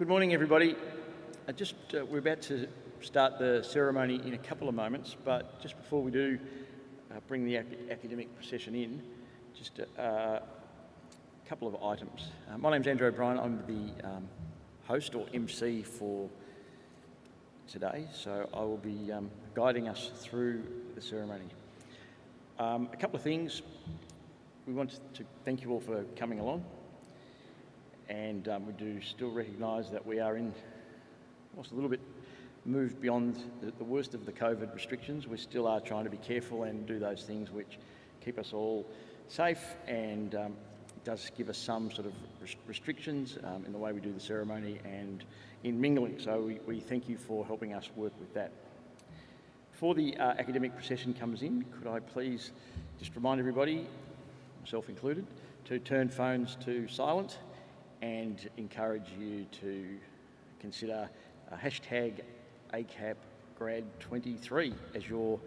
Good morning, everybody. We're about to start the ceremony in a couple of moments, but just before we do bring the academic procession in, just a couple of items. My name's Andrew O'Brien. I'm the host or MC for today, so I will be guiding us through the ceremony. A couple of things. We want to thank you all for coming along, and we do still recognise that we are almost a little bit moved beyond the worst of the COVID restrictions. We still are trying to be careful and do those things which keep us all safe, and it does give us some sort of restrictions in the way we do the ceremony and in mingling. So we thank you for helping us work with that. Before the academic procession comes in, could I please just remind everybody, myself included, to turn phones to silent and encourage you to consider hashtag ACAP grad23 as your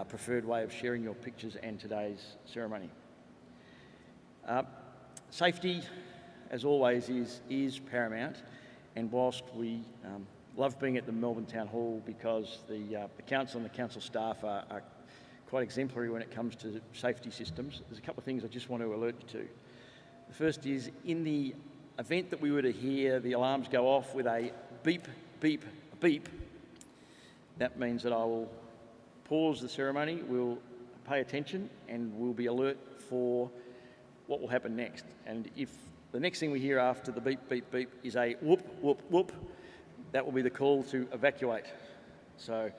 preferred way of sharing your pictures and today's ceremony. Safety, as always, is paramount, and whilst we love being at the Melbourne Town Hall because the council and the council staff are quite exemplary when it comes to safety systems, there's a couple of things I just want to alert you to. The first is, in the event that we were to hear the alarms go off with a beep, beep, beep, that means that I will pause the ceremony, we'll pay attention, and we'll be alert for what will happen next. And if the next thing we hear after the beep, beep, beep is a whoop, whoop, whoop, that will be the call to evacuate. So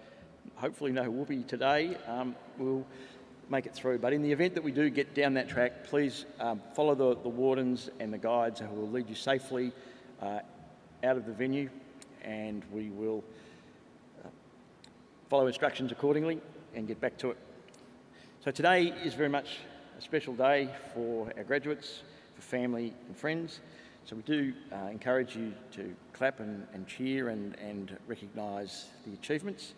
hopefully no whoopee today, we'll make it through. But in the event that we do get down that track, please follow the wardens and the guides who will lead you safely out of the venue, and we will follow instructions accordingly and get back to it. So today is very much a special day for our graduates, for family and friends. So we do encourage you to clap and cheer and recognise the achievements.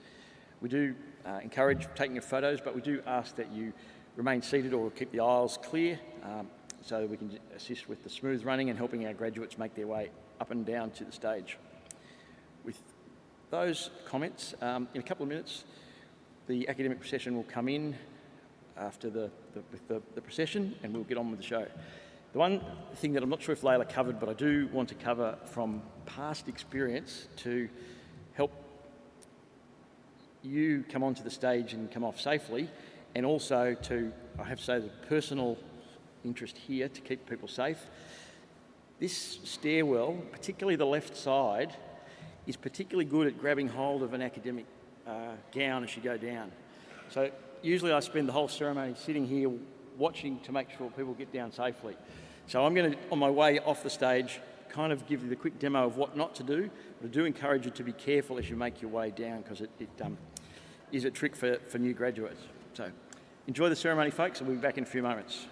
We do encourage taking of photos, but we do ask that you remain seated or keep the aisles clear so that we can assist with the smooth running and helping our graduates make their way up and down to the stage. With those comments, in a couple of minutes, the academic procession will come in after the procession, and we'll get on with the show. The one thing that I'm not sure if Layla covered, but I do want to cover from past experience to help you come onto the stage and come off safely, and also to, I have to say, the personal interest here to keep people safe. This stairwell, particularly the left side, is particularly good at grabbing hold of an academic gown as you go down. So usually I spend the whole ceremony sitting here watching to make sure people get down safely. So I'm going to, on my way off the stage, kind of give you the quick demo of what not to do, but I do encourage you to be careful as you make your way down, because it is a trick for new graduates. So enjoy the ceremony, folks, and we'll be back in a few moments.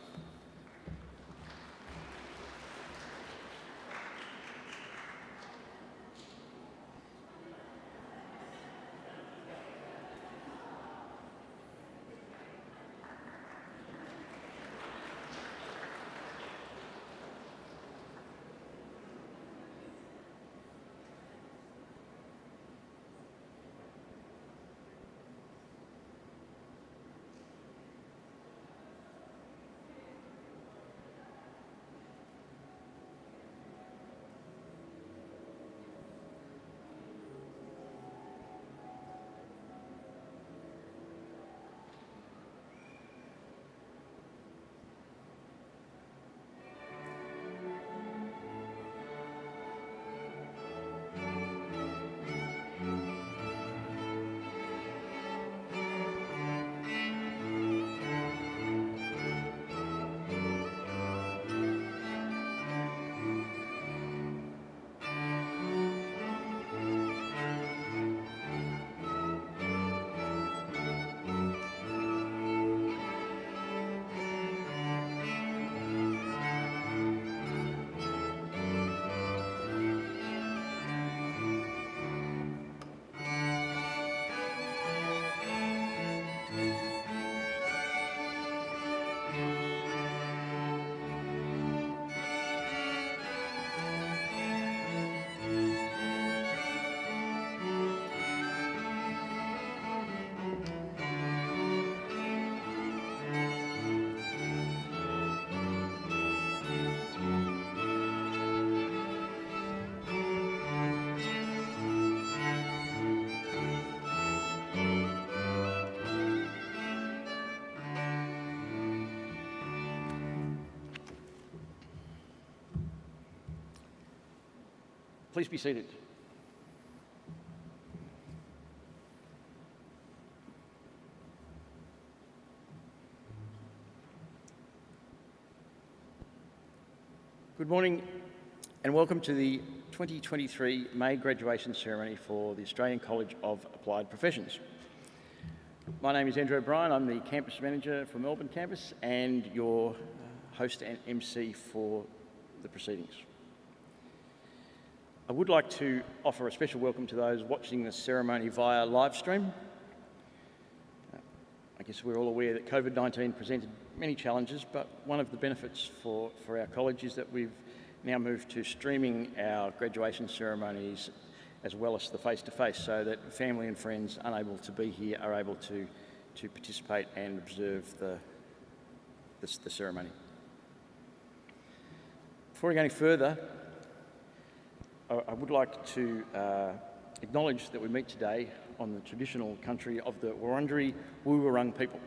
Please be seated. Good morning and welcome to the 2023 May graduation ceremony for the Australian College of Applied Professions. My name is Andrew O'Brien. I'm the campus manager for Melbourne campus and your host and MC for the proceedings. I would like to offer a special welcome to those watching the ceremony via live stream. I guess we're all aware that COVID-19 presented many challenges, but one of the benefits for our college is that we've now moved to streaming our graduation ceremonies as well as the face-to-face, so that family and friends unable to be here are able to participate and observe the ceremony. Before we go any further, I would like to acknowledge that we meet today on the traditional country of the Wurundjeri Woi-wurrung people.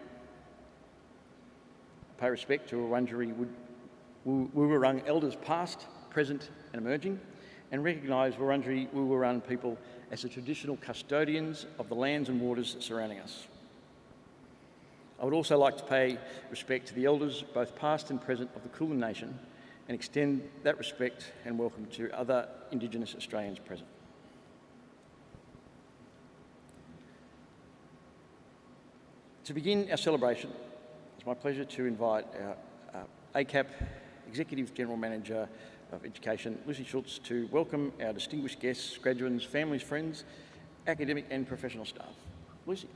I pay respect to Wurundjeri Woi-wurrung elders past, present and emerging, and recognise Wurundjeri Woi-wurrung people as the traditional custodians of the lands and waters surrounding us. I would also like to pay respect to the elders, both past and present, of the Kulin Nation, and extend that respect and welcome to other Indigenous Australians present. To begin our celebration, it's my pleasure to invite our ACAP Executive General Manager of Education, Lucy Schultz, to welcome our distinguished guests, graduands, families, friends, academic and professional staff. Lucy.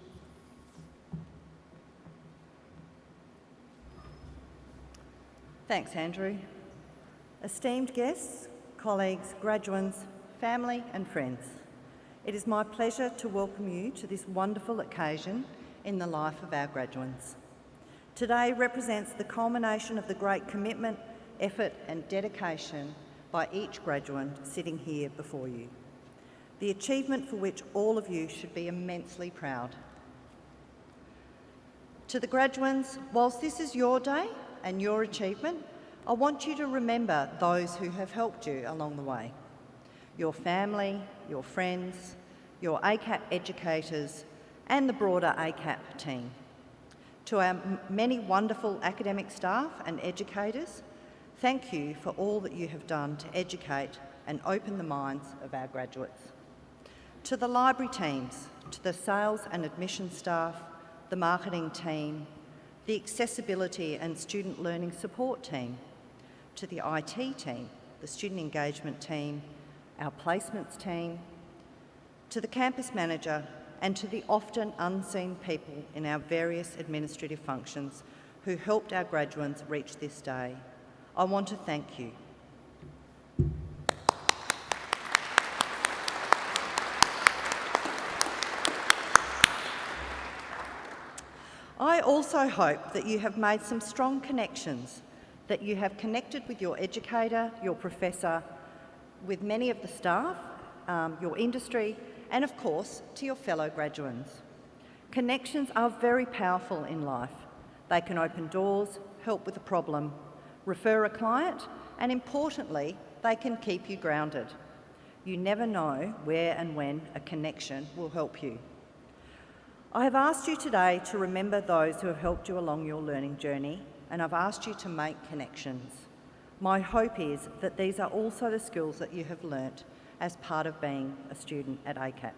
Thanks, Andrew. Esteemed guests, colleagues, graduands, family and friends, it is my pleasure to welcome you to this wonderful occasion in the life of our graduands. Today represents the culmination of the great commitment, effort and dedication by each graduand sitting here before you. The achievement for which all of you should be immensely proud. To the graduands, whilst this is your day and your achievement, I want you to remember those who have helped you along the way. Your family, your friends, your ACAP educators, and the broader ACAP team. To our many wonderful academic staff and educators, thank you for all that you have done to educate and open the minds of our graduates. To the library teams, to the sales and admissions staff, the marketing team, the accessibility and student learning support team, to the IT team, the student engagement team, our placements team, to the campus manager, and to the often unseen people in our various administrative functions who helped our graduands reach this day. I want to thank you. I also hope that you have made some strong connections, that you have connected with your educator, your professor, with many of the staff, your industry, and of course, to your fellow graduands. Connections are very powerful in life. They can open doors, help with a problem, refer a client, and importantly, they can keep you grounded. You never know where and when a connection will help you. I have asked you today to remember those who have helped you along your learning journey, and I've asked you to make connections. My hope is that these are also the skills that you have learnt as part of being a student at ACAP.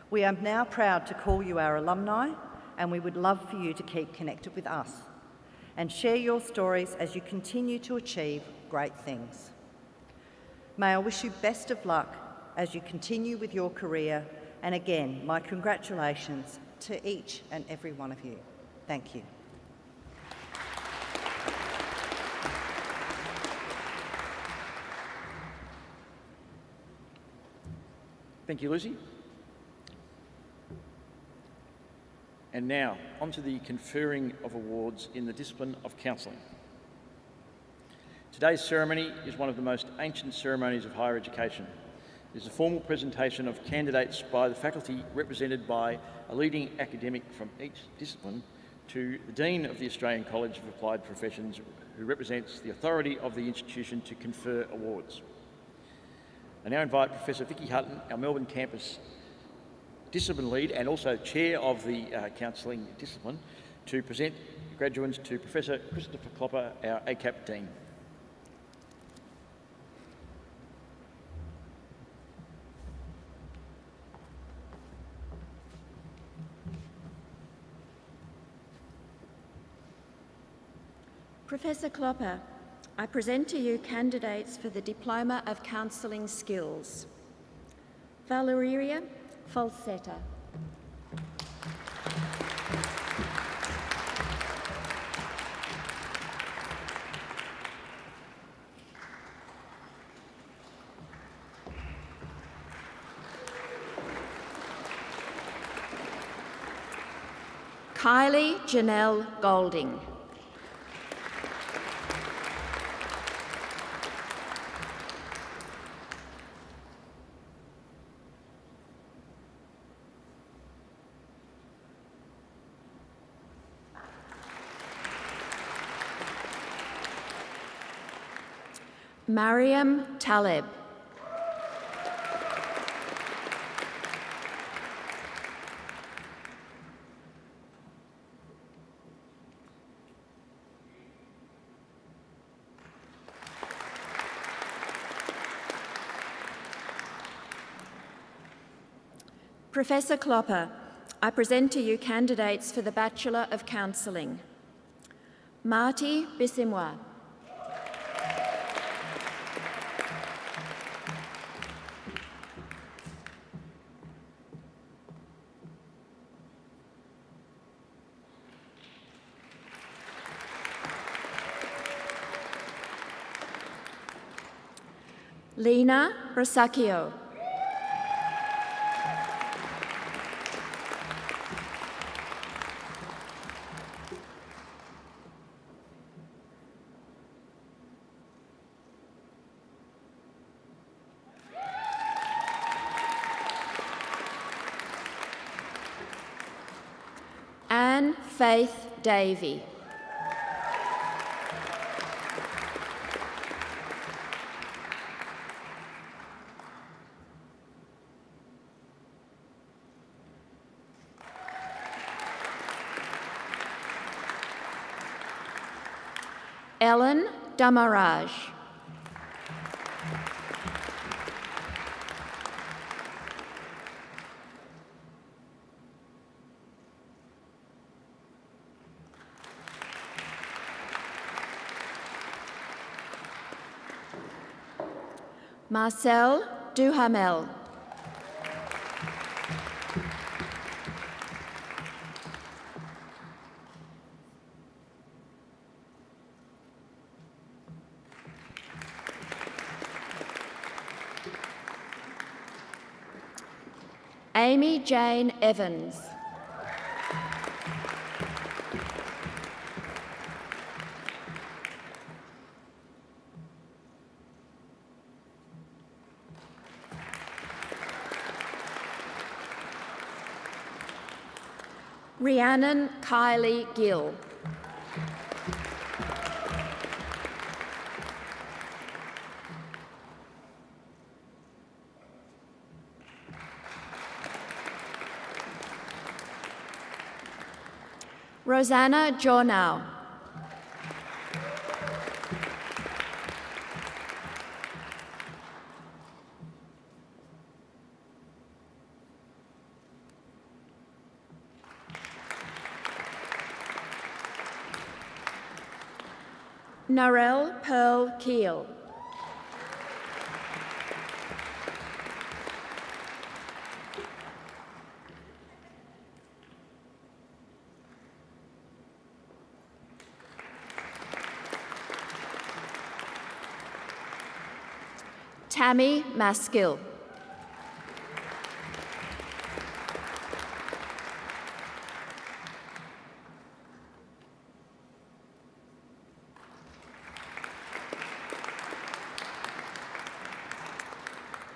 We are now proud to call you our alumni, and we would love for you to keep connected with us and share your stories as you continue to achieve great things. May I wish you best of luck as you continue with your career, and again, my congratulations to each and every one of you. Thank you. Thank you, Lucy. And now, on to the conferring of awards in the discipline of counselling. Today's ceremony is one of the most ancient ceremonies of higher education. It is a formal presentation of candidates by the faculty represented by a leading academic from each discipline to the Dean of the Australian College of Applied Professions, who represents the authority of the institution to confer awards. I now invite Professor Vicky Hutton, our Melbourne campus discipline lead and also chair of the counselling discipline, to present graduands to Professor Christopher Clopper, our ACAP Dean. Professor Clopper, I present to you candidates for the Diploma of Counselling Skills. Valeria Falsetta. Kylie Janelle Golding. Mariam Taleb. Professor Clopper, I present to you candidates for the Bachelor of Counselling. Marty Bissimwa. Lena Brasacchio. Anne Faith Davey. Ellen Damaraj. Marcel Duhamel. Amy Jane Evans. Rhiannon Kylie Gill. Rosanna Jornau. Narelle Pearl Keel. Tammy Maskill.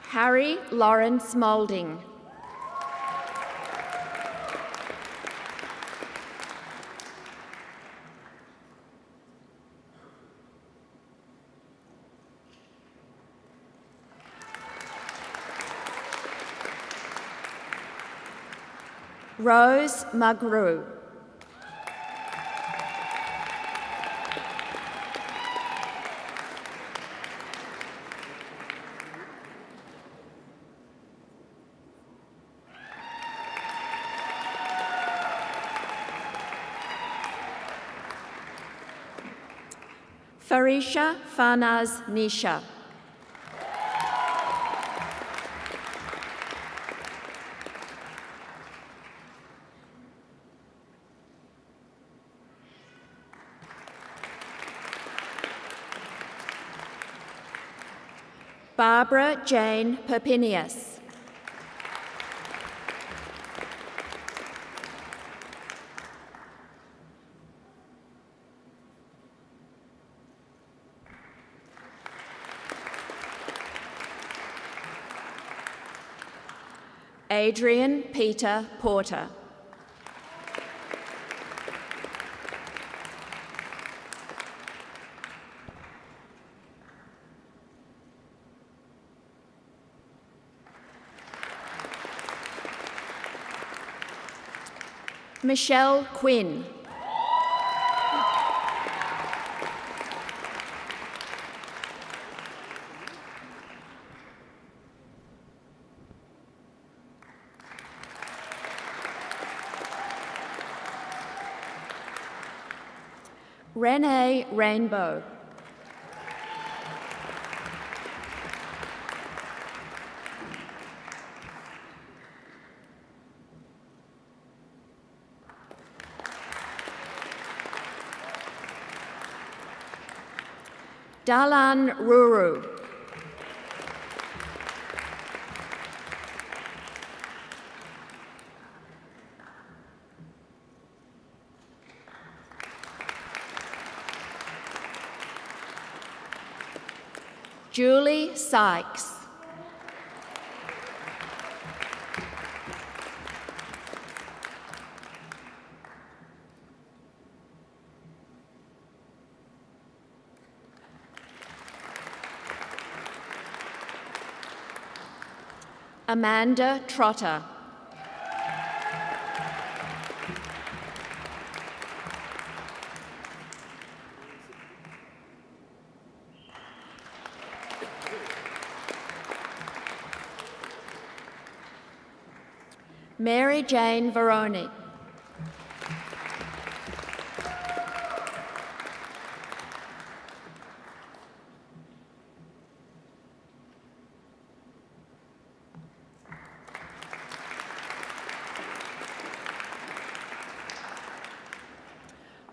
Harry Lawrence Moulding. Rose Magru. Farisha Farnaz Nisha. Barbara Jane Perpinius. Adrian Peter Porter. Michelle Quinn. Renee Rainbow. Dalan Ruru. Julie Sykes. Amanda Trotter. Mary Jane Veroni.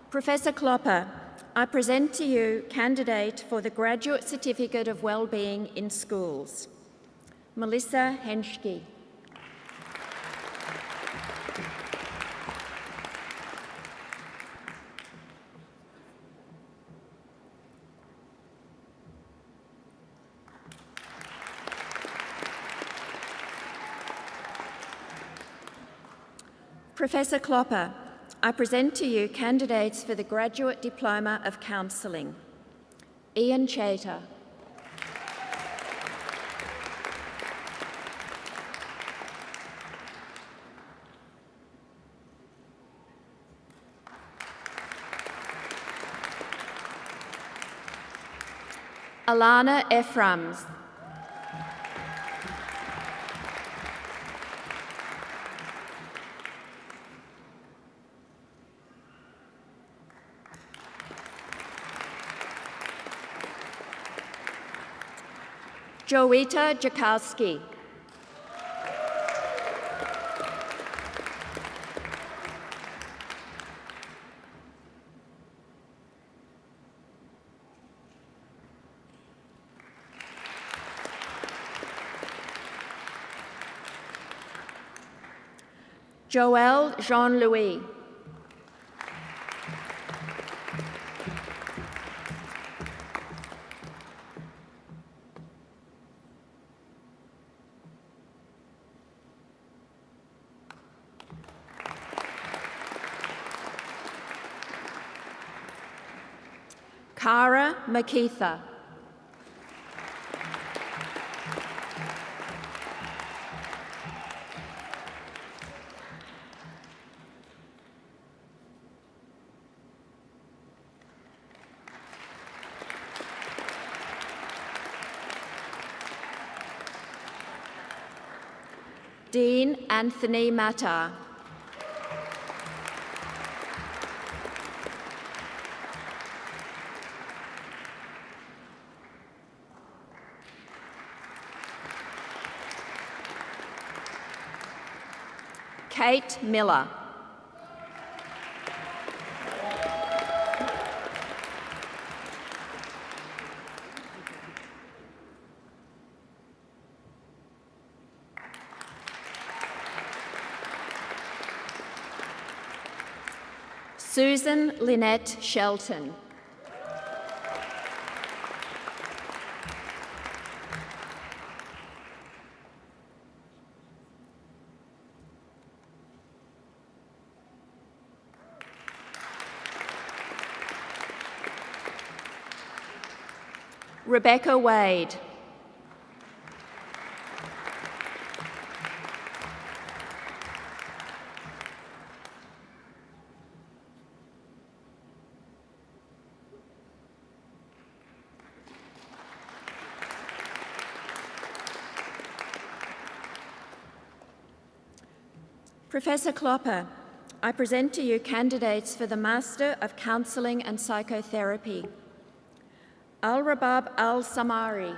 Professor Klopper, I present to you candidate for the Graduate Certificate of Wellbeing in Schools, Melissa Henschke. Professor Klopper, I present to you candidates for the Graduate Diploma of Counselling, Ian Chater. Alana Ephrams. Joita Jakowski. Joël Jean-Louis. Cara Makitha. Dean Anthony Matar. Kate Miller. Susan Lynette Shelton. Rebecca Wade. Professor Klopper, I present to you candidates for the Master of Counselling and Psychotherapy. Al-Rabab Al-Samari.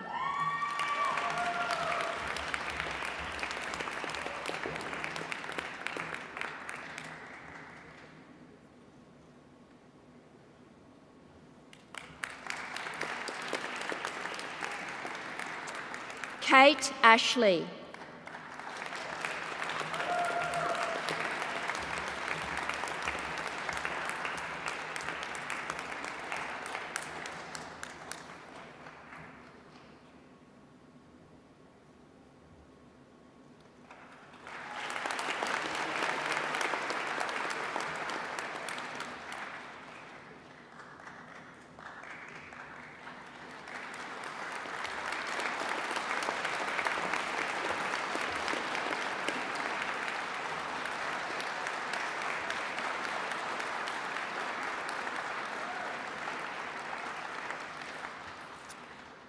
Kate Ashley.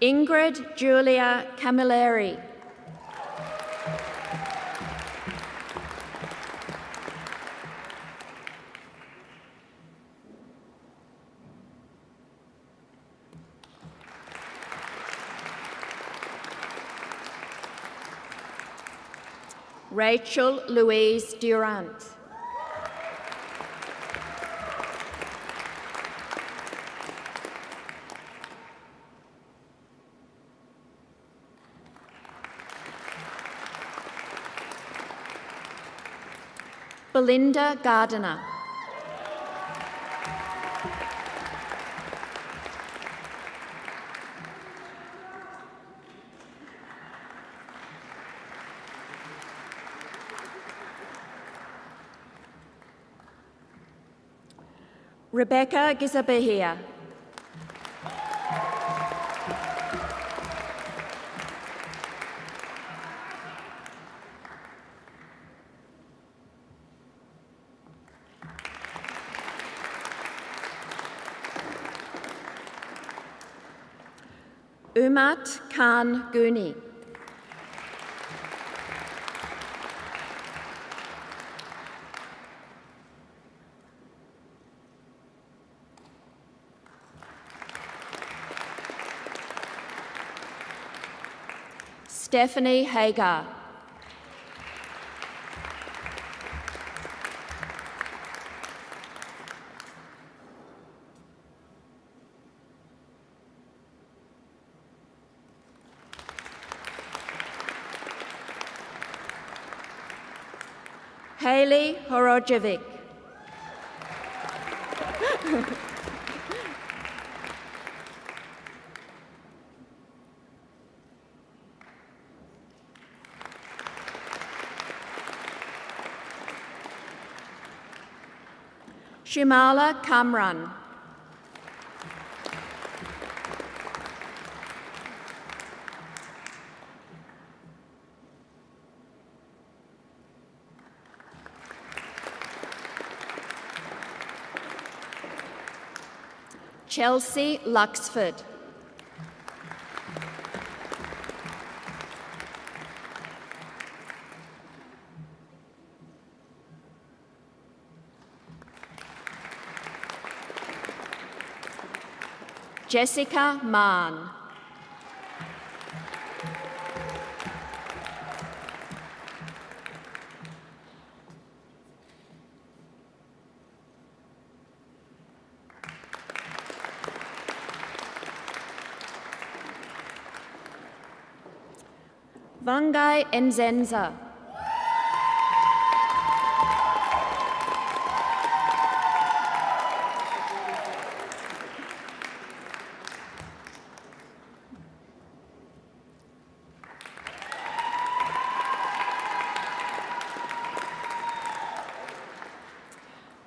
Ingrid Julia Camilleri. Rachel Louise Durant. Belinda Gardiner. Rebecca Gizabahia. Umat Khan Guni. Stephanie Hagar. Haley Horojevic. Shumala Kamran. Chelsea Luxford. Jessica Mann. Vangai Nzenza.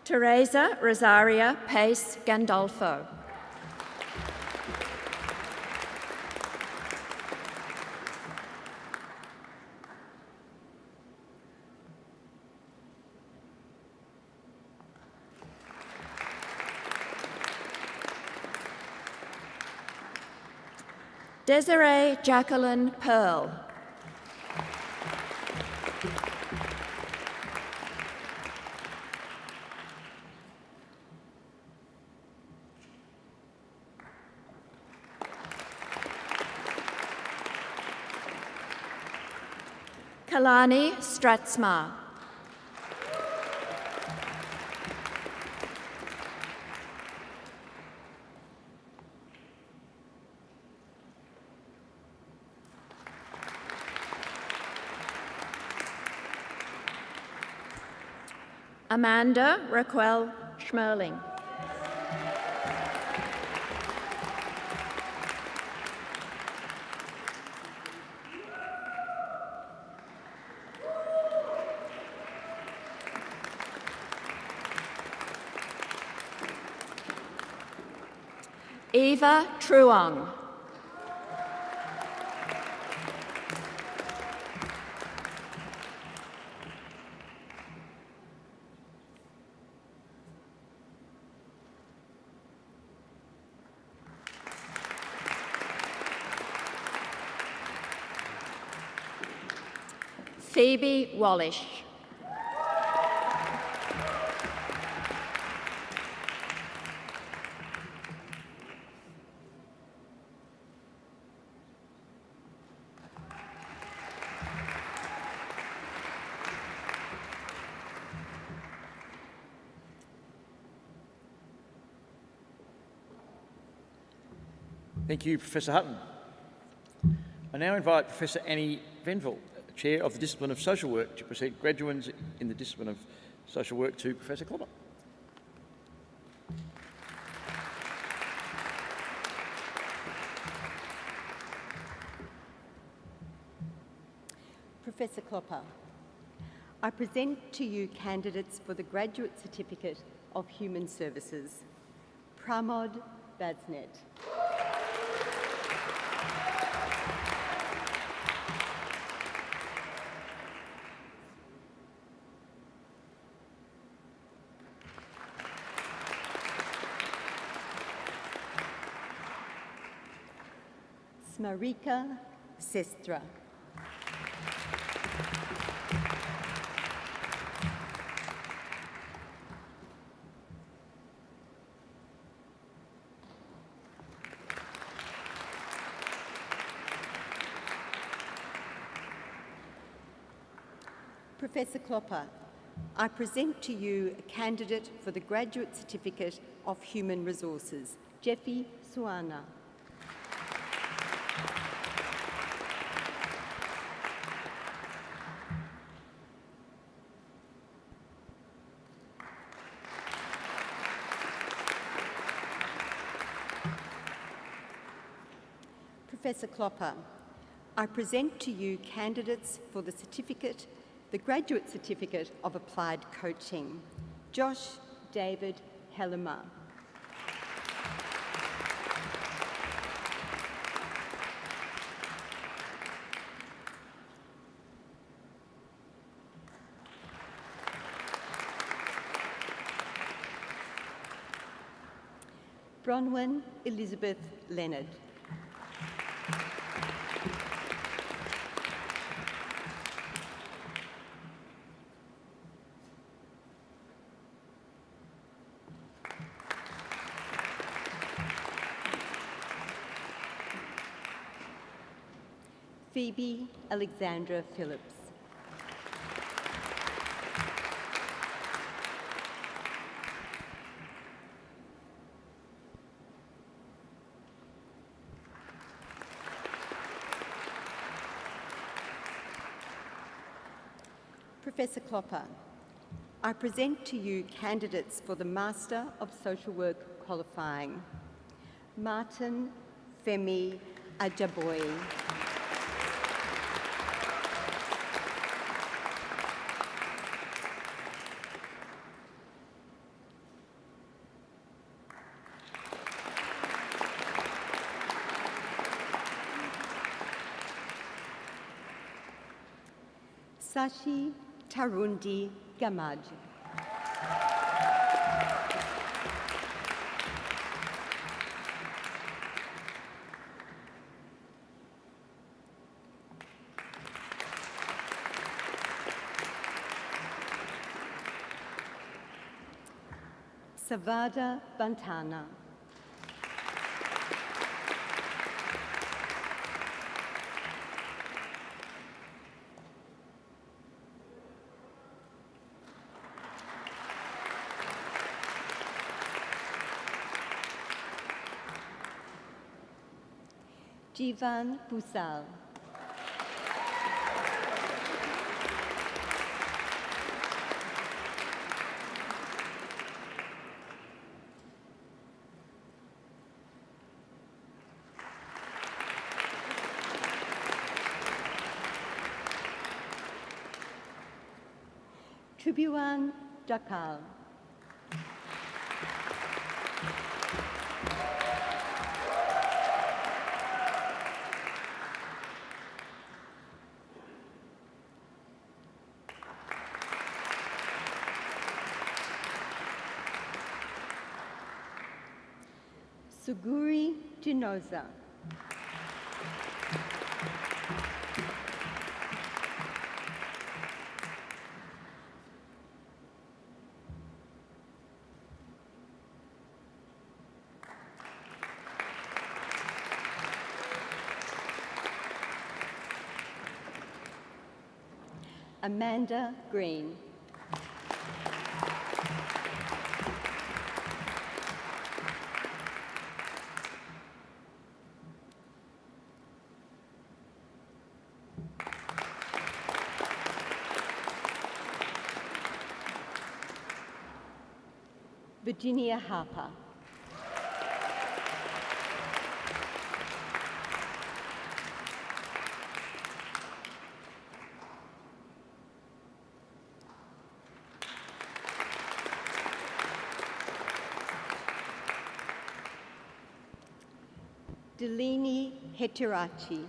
Teresa Rosaria Pace Gandolfo. Desiree Jacqueline Pearl. Kalani Stratsma. Amanda Raquel Schmerling. Eva Truong. Phoebe Wallish. Thank you, Professor Hutton. I now invite Professor Annie Venville, Chair of the Discipline of Social Work, to present graduands in the Discipline of Social Work to Professor Klopper. Professor Klopper, I present to you candidates for the Graduate Certificate of Human Services. Pramod Baznet. Smarika Sestra. Professor Klopper, I present to you a candidate for the Graduate Certificate of Human Resources, Jeffy Suana. Professor Klopper, I present to you candidates for the certificate, the Graduate Certificate of Applied Coaching, Josh David Hellemer. Bronwyn Elizabeth Leonard. Phoebe Alexandra Phillips. Professor Clopper, I present to you candidates for the Master of Social Work qualifying. Martin Femi Ajaboy. Sashi Tarundi Gamaj. Savada Bantana. Jivan Busal. Tribuan Dakal. Suguri Ginoza. Amanda Green. Virginia Harper. Delini Hetirachi.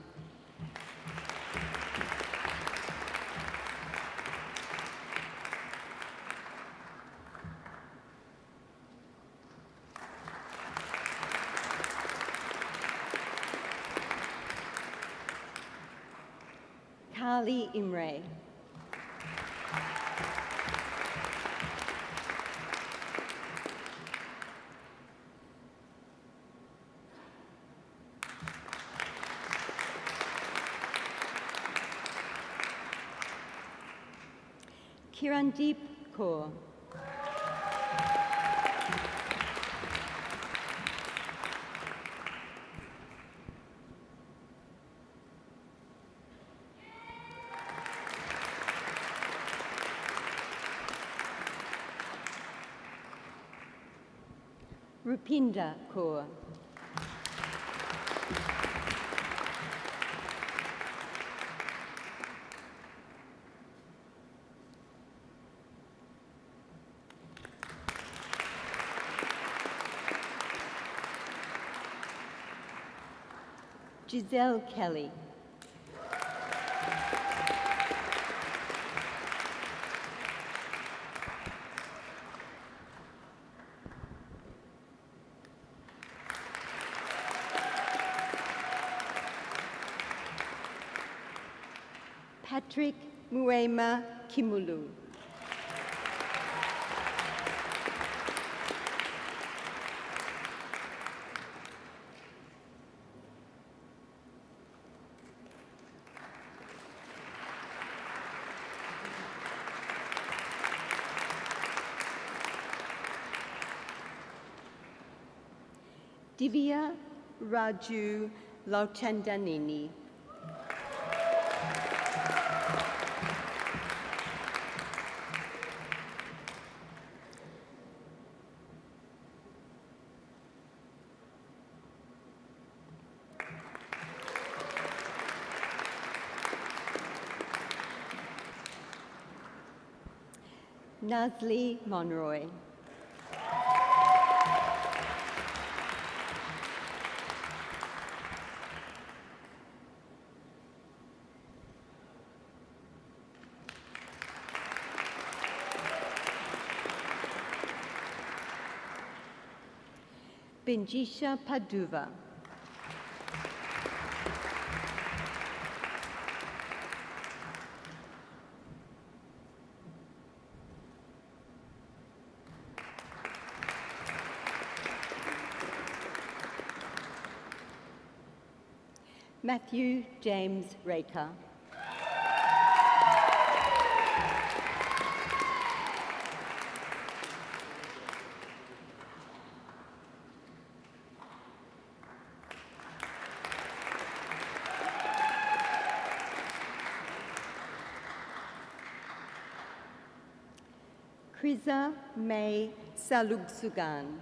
Carly Imre. Kirandeep Kaur. Rupinder Kaur. Giselle Kelly. Patrick Muema Kimulu. Divya Raju Lauchandanini. Nazli Monroy. Benjisha Paduva. Matthew James Raker. Kriza May Salugsugan.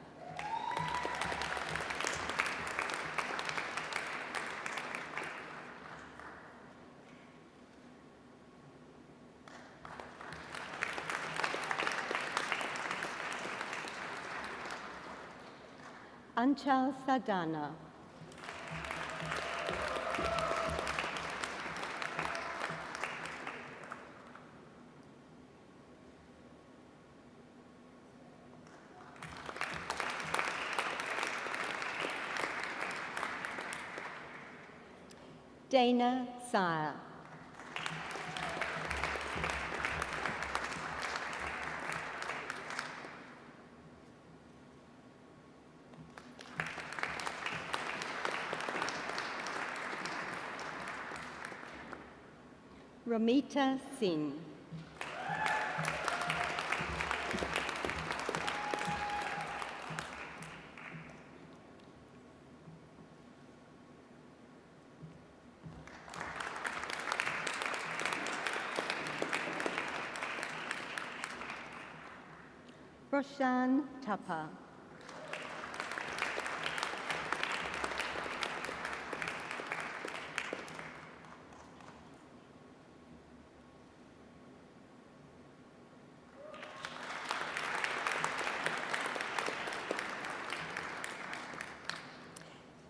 Anchal Sadana. Dana Sire. Ramita Singh. Roshan Tapa.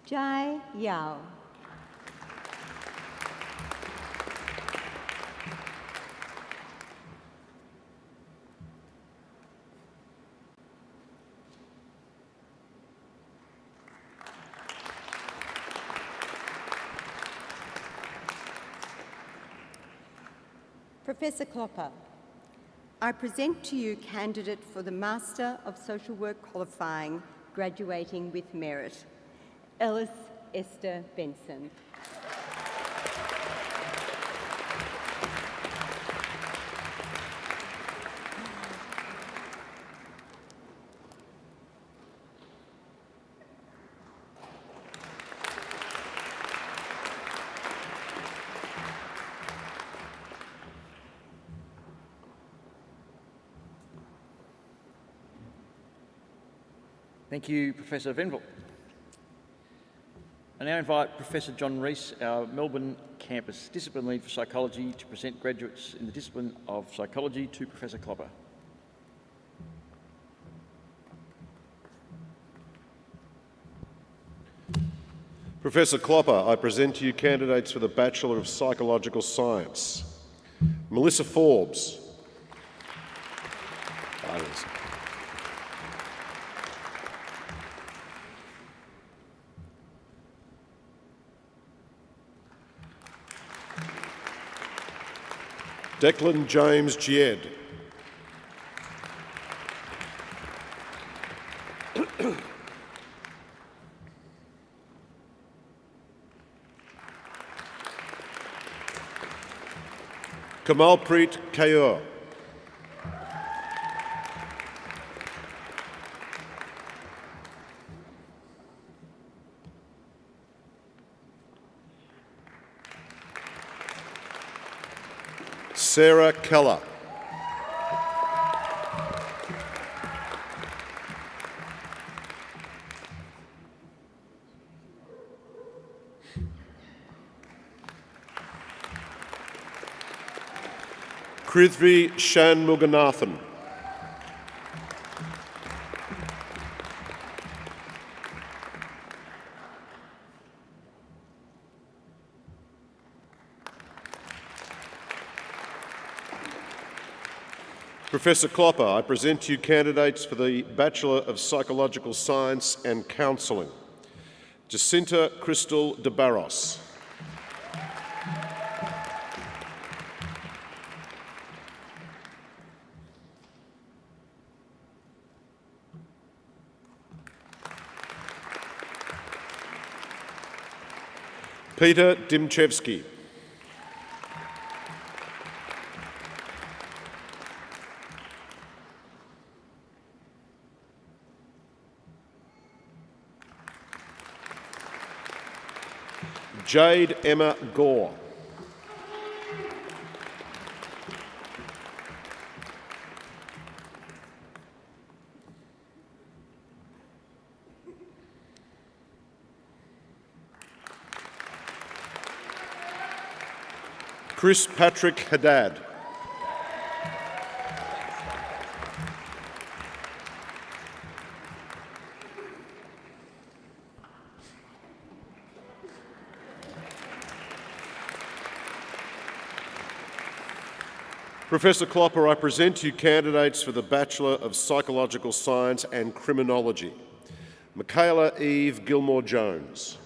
Jai Yao. Professor Klopper, I present to you candidate for the Master of Social Work qualifying, graduating with merit, Ellis Esther Benson. Thank you, Professor Venville. I now invite Professor John Rees, our Melbourne Campus Discipline Lead for Psychology, to present graduates in the discipline of psychology to Professor Klopper. Professor Klopper, I present to you candidates for the Bachelor of Psychological Science. Melissa Forbes. Declan James Gied. Kamalpreet Kaur. Sarah Keller. Prithvi Shanmuganathan. Professor Klopper, I present to you candidates for the Bachelor of Psychological Science and Counselling. Jacinta Crystal de Barros. Peter Dimchevsky. Jade Emma Gore. Chris Patrick Haddad. Professor Klopper, I present to you candidates for the Bachelor of Psychological Science and Criminology. Michaela Eve Gilmore-Jones.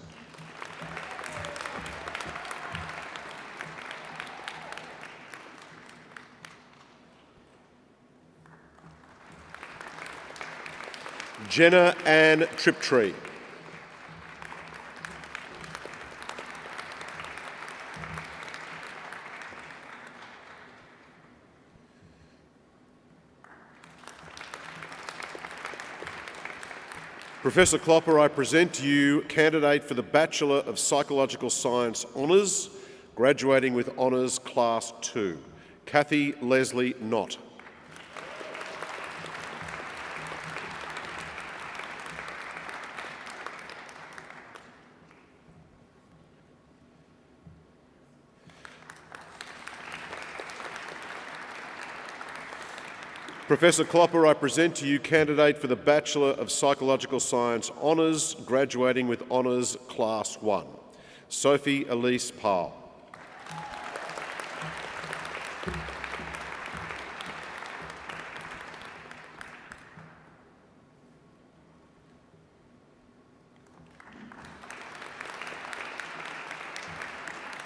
Jenna Ann Triptree. Professor Klopper, I present to you candidate for the Bachelor of Psychological Science Honours, graduating with Honours Class 2, Kathy Leslie Knott. Professor Klopper, I present to you candidate for the Bachelor of Psychological Science Honours, graduating with Honours Class 1, Sophie Elise Powell.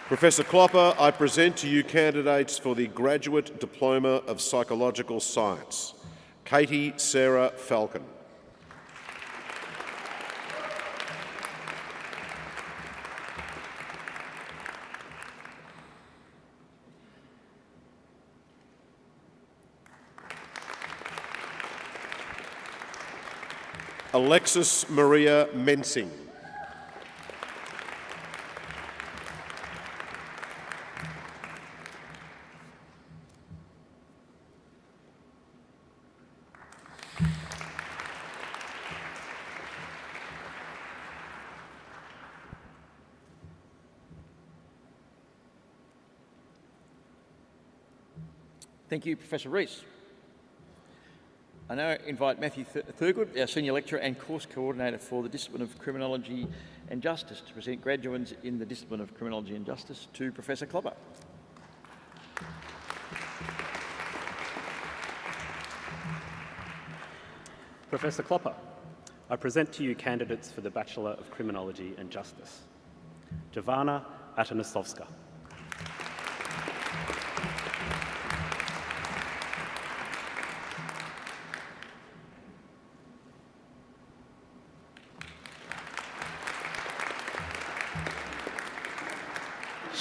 Professor Klopper, I present to you candidates for the Graduate Diploma of Psychological Science, Katie Sarah Falcon. Alexis Maria Mensing. Thank you, Professor Rees. I now invite Matthew Thurgood, our Senior Lecturer and Course Coordinator for the Discipline of Criminology and Justice, to present graduands in the Discipline of Criminology and Justice to Professor Klopper. Professor Klopper, I present to you candidates for the Bachelor of Criminology and Justice. Jovana Atanasovska.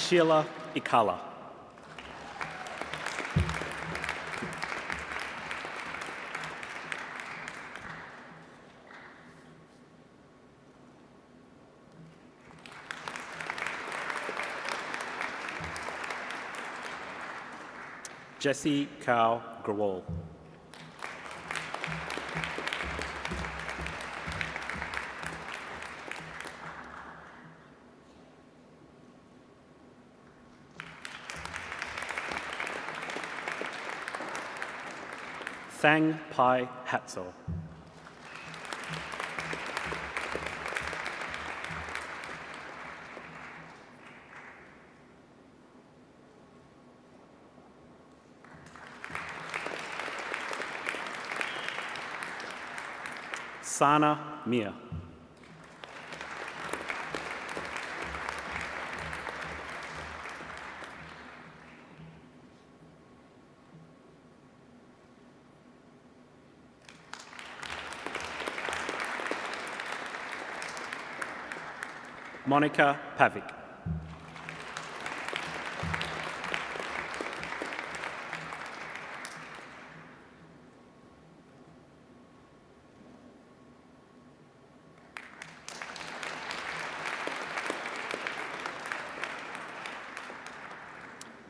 Sheila Ikala. Jessie Cow Grawal. Thang Pai Hatso. Sana Mia. Monica Pavic.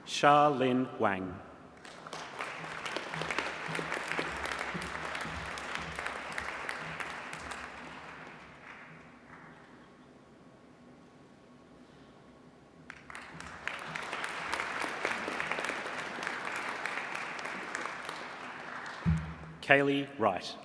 Sha Lin Wang. Kaylee Wright.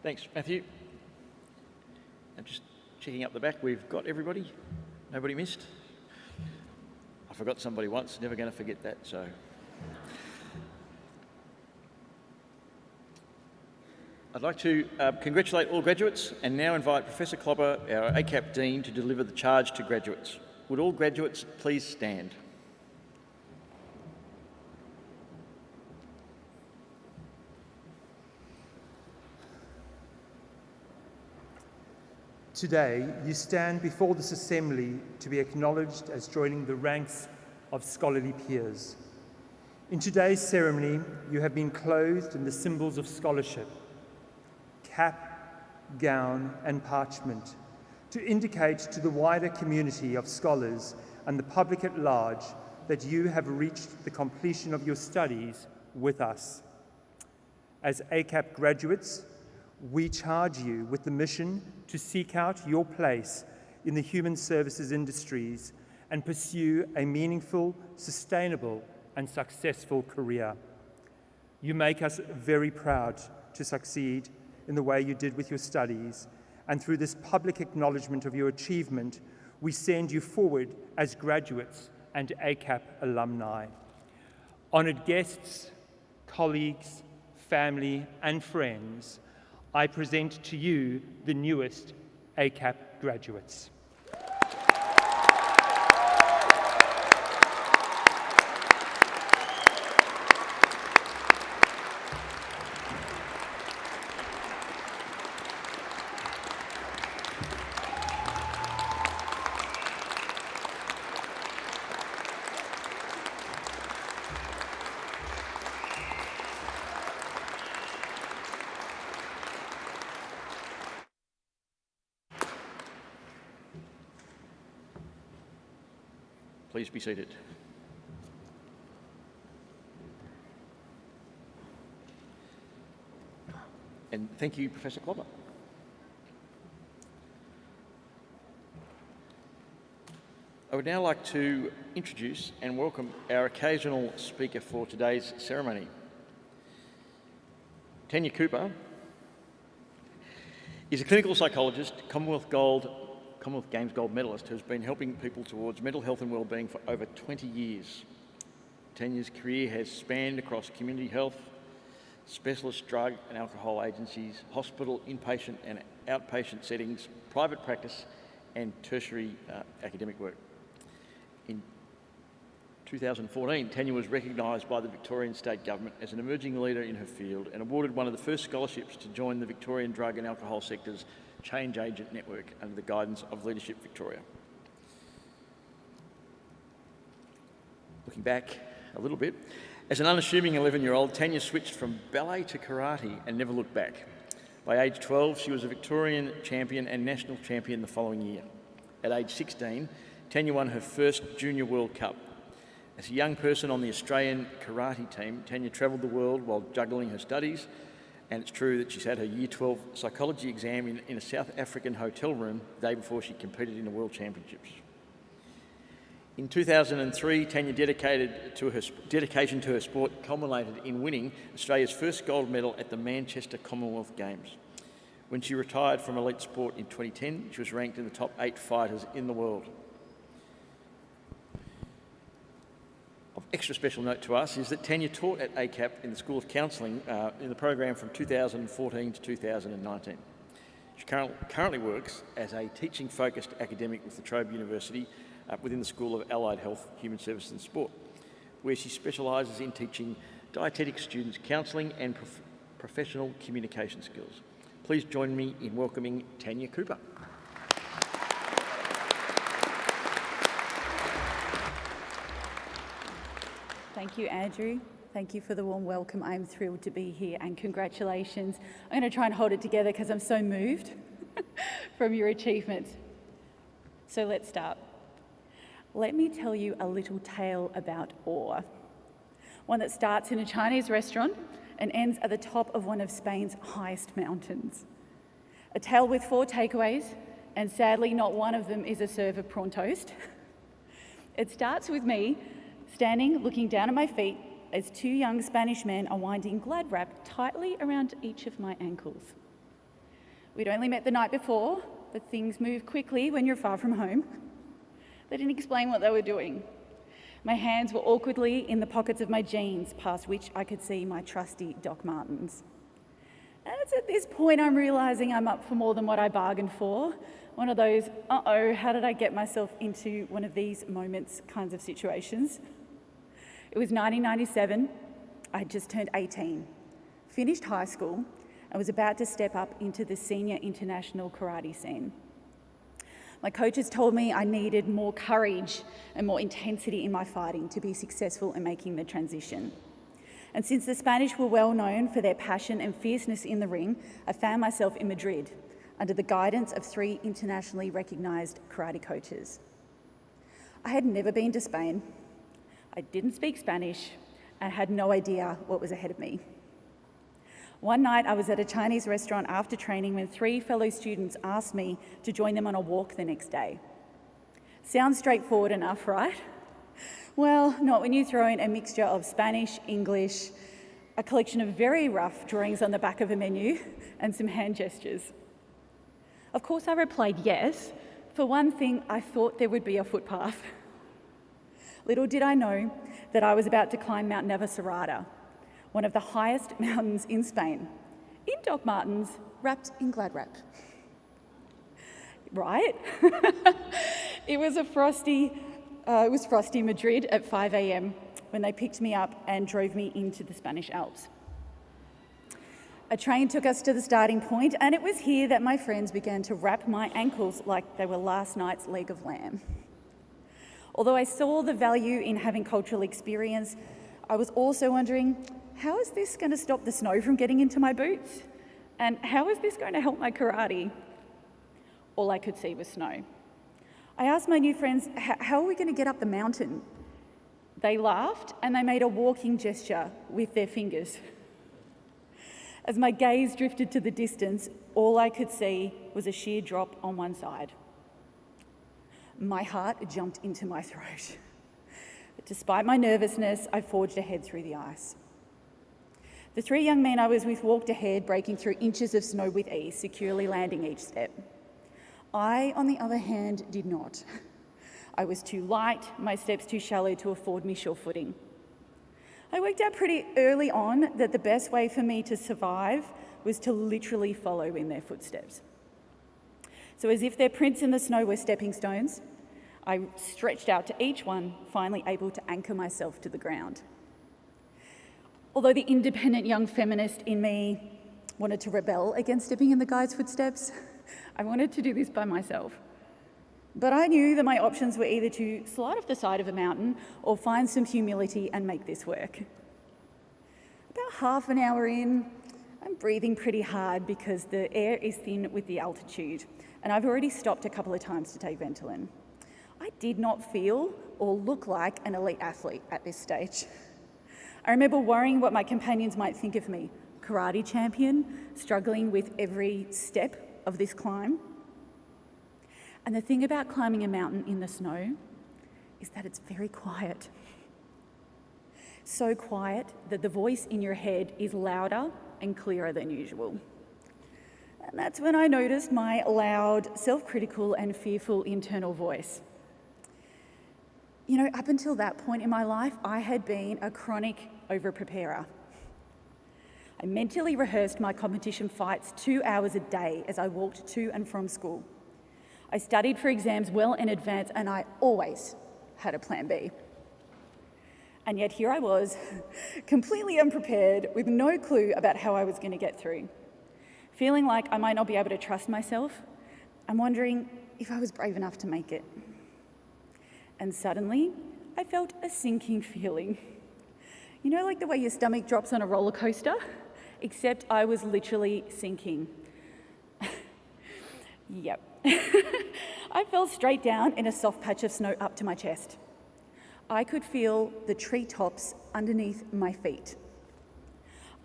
Thanks, Matthew. And just checking up the back, we've got everybody. Nobody missed? I forgot somebody once, never going to forget that, so. I'd like to congratulate all graduates and now invite Professor Klopper, our ACAP Dean, to deliver the charge to graduates. Would all graduates please stand? Today, you stand before this assembly to be acknowledged as joining the ranks of scholarly peers. In today's ceremony, you have been clothed in the symbols of scholarship, cap, gown, and parchment, to indicate to the wider community of scholars and the public at large that you have reached the completion of your studies with us. As ACAP graduates, we charge you with the mission to seek out your place in the human services industries and pursue a meaningful, sustainable, and successful career. You make us very proud to succeed in the way you did with your studies, and through this public acknowledgement of your achievement, we send you forward as graduates and ACAP alumni. Honoured guests, colleagues, family, and friends, I present to you the newest ACAP graduates. Please be seated. And thank you, Professor Klopper. I would now like to introduce and welcome our occasional speaker for today's ceremony. Tanya Cooper is a clinical psychologist, Commonwealth Games gold medalist who has been helping people towards mental health and wellbeing for over 20 years. Tanya's career has spanned across community health, specialist drug and alcohol agencies, hospital, inpatient and outpatient settings, private practice and tertiary academic work. In 2014, Tanya was recognised by the Victorian State Government as an emerging leader in her field and awarded one of the first scholarships to join the Victorian drug and alcohol sector's Change Agent Network under the guidance of Leadership Victoria. Looking back a little bit, as an unassuming 11-year-old, Tanya switched from ballet to karate and never looked back. By age 12, she was a Victorian champion and national champion the following year. At age 16, Tanya won her first Junior World Cup. As a young person on the Australian karate team, Tanya travelled the world while juggling her studies, and it's true that she's had her Year 12 psychology exam in a South African hotel room the day before she competed in the World Championships. In 2003, Tanya's dedication to her sport culminated in winning Australia's first gold medal at the Manchester Commonwealth Games. When she retired from elite sport in 2010, she was ranked in the top 8 fighters in the world. Of extra special note to us is that Tanya taught at ACAP in the School of Counselling in the program from 2014 to 2019. She currently works as a teaching-focused academic with La Trobe University within the School of Allied Health, Human Services and Sport, where she specialises in teaching dietetic students counselling and professional communication skills. Please join me in welcoming Tanya Cooper. Thank you, Andrew. Thank you for the warm welcome. I'm thrilled to be here and congratulations. I'm going to try and hold it together because I'm so moved from your achievements. So let's start. Let me tell you a little tale about awe. One that starts in a Chinese restaurant and ends at the top of one of Spain's highest mountains. A tale with 4 takeaways, and sadly not one of them is a serve of prawn toast. It starts with me standing, looking down at my feet as 2 young Spanish men are winding glad wrap tightly around each of my ankles. We'd only met the night before, but things move quickly when you're far from home. They didn't explain what they were doing. My hands were awkwardly in the pockets of my jeans, past which I could see my trusty Doc Martens. And it's at this point I'm realising I'm up for more than what I bargained for. One of those, uh-oh, how did I get myself into one of these moments kinds of situations. It was 1997. I had just turned 18, finished high school, and was about to step up into the senior international karate scene. My coaches told me I needed more courage and more intensity in my fighting to be successful in making the transition. And since the Spanish were well known for their passion and fierceness in the ring, I found myself in Madrid under the guidance of 3 internationally recognised karate coaches. I had never been to Spain. I didn't speak Spanish and had no idea what was ahead of me. One night I was at a Chinese restaurant after training when 3 fellow students asked me to join them on a walk the next day. Sounds straightforward enough, right? Well, not when you throw in a mixture of Spanish, English, a collection of very rough drawings on the back of a menu, and some hand gestures. Of course I replied yes. For one thing, I thought there would be a footpath. Little did I know that I was about to climb Mount Navacerrada, one of the highest mountains in Spain, in Doc Martens, wrapped in glad wrap. Right? It was frosty Madrid at 5 a.m. when they picked me up and drove me into the Spanish Alps. A train took us to the starting point, and it was here that my friends began to wrap my ankles like they were last night's leg of lamb. Although I saw the value in having cultural experience, I was also wondering, how is this going to stop the snow from getting into my boots? And how is this going to help my karate? All I could see was snow. I asked my new friends, how are we going to get up the mountain? They laughed and they made a walking gesture with their fingers. As my gaze drifted to the distance, all I could see was a sheer drop on one side. My heart jumped into my throat. But despite my nervousness, I forged ahead through the ice. The 3 young men I was with walked ahead, breaking through inches of snow with ease, securely landing each step. I, on the other hand, did not. I was too light, my steps too shallow to afford me sure footing. I worked out pretty early on that the best way for me to survive was to literally follow in their footsteps. So as if their prints in the snow were stepping stones, I stretched out to each one, finally able to anchor myself to the ground. Although the independent young feminist in me wanted to rebel against stepping in the guide's footsteps, I wanted to do this by myself. But I knew that my options were either to slide off the side of a mountain or find some humility and make this work. About half an hour in, I'm breathing pretty hard because the air is thin with the altitude, and I've already stopped a couple of times to take Ventolin. I did not feel or look like an elite athlete at this stage. I remember worrying what my companions might think of me, karate champion, struggling with every step of this climb. And the thing about climbing a mountain in the snow is that it's very quiet. So quiet that the voice in your head is louder and clearer than usual. And that's when I noticed my loud, self-critical and fearful internal voice. You know, up until that point in my life, I had been a chronic over-preparer. I mentally rehearsed my competition fights 2 hours a day as I walked to and from school. I studied for exams well in advance, and I always had a plan B. And yet here I was, completely unprepared, with no clue about how I was going to get through, feeling like I might not be able to trust myself, and wondering if I was brave enough to make it. And suddenly, I felt a sinking feeling. You know, like the way your stomach drops on a roller coaster? Except I was literally sinking. Yep. I fell straight down in a soft patch of snow up to my chest. I could feel the treetops underneath my feet.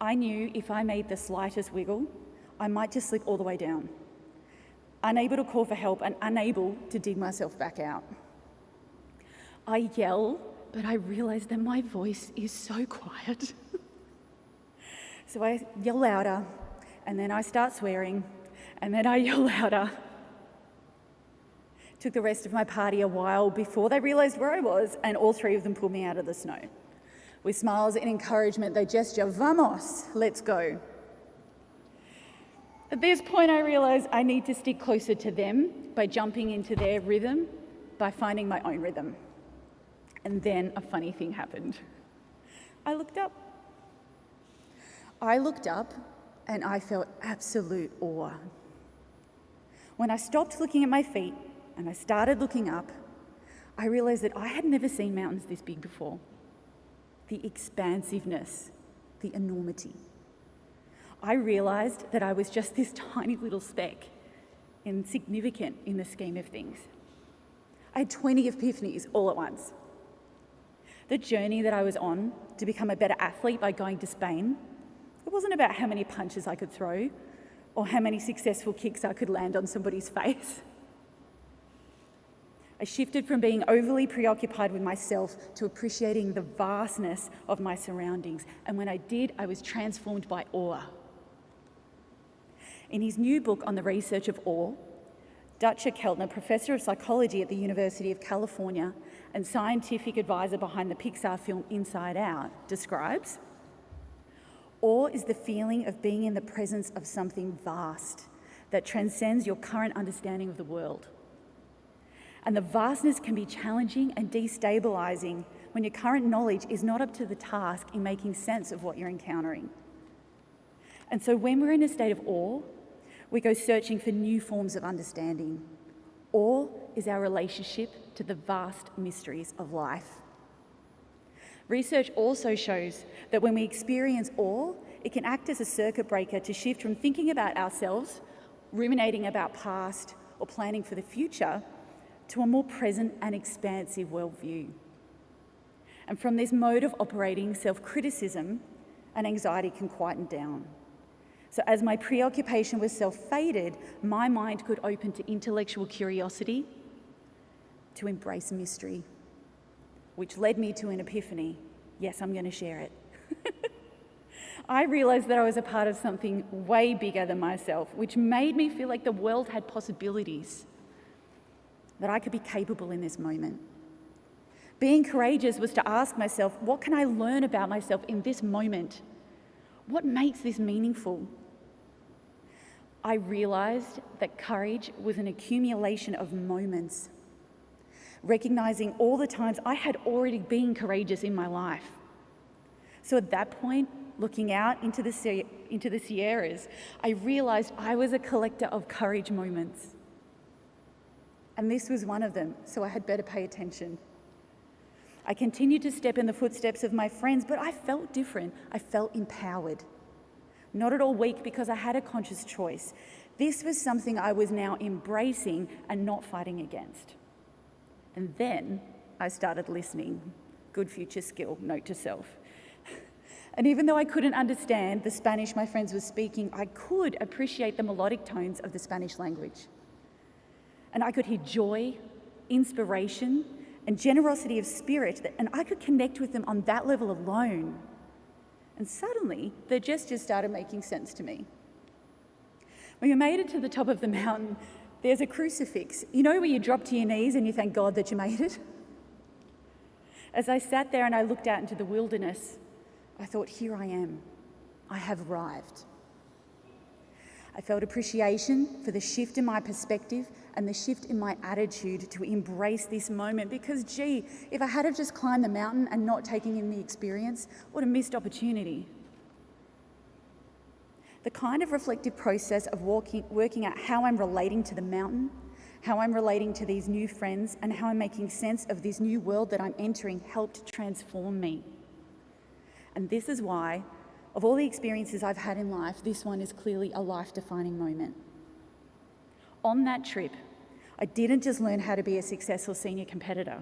I knew if I made the slightest wiggle, I might just slip all the way down. Unable to call for help and unable to dig myself back out. I yell, but I realise that my voice is so quiet. So I yell louder, and then I start swearing, and then I yell louder. Took the rest of my party a while before they realised where I was, and all three of them pulled me out of the snow. With smiles and encouragement, they gesture, "Vamos, let's go." At this point, I realised I need to stick closer to them by jumping into their rhythm, by finding my own rhythm. And then a funny thing happened. I looked up. And I felt absolute awe. When I stopped looking at my feet and I started looking up, I realised that I had never seen mountains this big before. The expansiveness, the enormity. I realised that I was just this tiny little speck, insignificant in the scheme of things. I had 20 epiphanies all at once. The journey that I was on to become a better athlete by going to Spain, it wasn't about how many punches I could throw or how many successful kicks I could land on somebody's face. I shifted from being overly preoccupied with myself to appreciating the vastness of my surroundings. And when I did, I was transformed by awe. In his new book on the research of awe, Dutcher Keltner, Professor of Psychology at the University of California and scientific advisor behind the Pixar film Inside Out, describes, awe is the feeling of being in the presence of something vast that transcends your current understanding of the world. And the vastness can be challenging and destabilising when your current knowledge is not up to the task in making sense of what you're encountering. And so when we're in a state of awe, we go searching for new forms of understanding. Awe is our relationship to the vast mysteries of life. Research also shows that when we experience awe, it can act as a circuit breaker to shift from thinking about ourselves, ruminating about past, or planning for the future, to a more present and expansive worldview. And from this mode of operating, self-criticism and anxiety can quieten down. So as my preoccupation with self faded, my mind could open to intellectual curiosity, to embrace mystery, which led me to an epiphany. Yes, I'm going to share it. I realised that I was a part of something way bigger than myself, which made me feel like the world had possibilities, that I could be capable in this moment. Being courageous was to ask myself, what can I learn about myself in this moment? What makes this meaningful? I realised that courage was an accumulation of moments recognizing all the times I had already been courageous in my life. So at that point, looking out into the Sierras, I realized I was a collector of courage moments. And this was one of them, so I had better pay attention. I continued to step in the footsteps of my friends, but I felt different. I felt empowered. Not at all weak because I had a conscious choice. This was something I was now embracing and not fighting against. And then I started listening. Good future skill, note to self. And even though I couldn't understand the Spanish my friends were speaking, I could appreciate the melodic tones of the Spanish language. And I could hear joy, inspiration, and generosity of spirit, and I could connect with them on that level alone. And suddenly, the gestures started making sense to me. When we made it to the top of the mountain, there's a crucifix. You know where you drop to your knees and you thank God that you made it? As I sat there and I looked out into the wilderness, I thought, here I am. I have arrived. I felt appreciation for the shift in my perspective and the shift in my attitude to embrace this moment because, gee, if I had have just climbed the mountain and not taken in the experience, what a missed opportunity. The kind of reflective process of working out how I'm relating to the mountain, how I'm relating to these new friends, and how I'm making sense of this new world that I'm entering helped transform me. And this is why, of all the experiences I've had in life, this one is clearly a life-defining moment. On that trip, I didn't just learn how to be a successful senior competitor.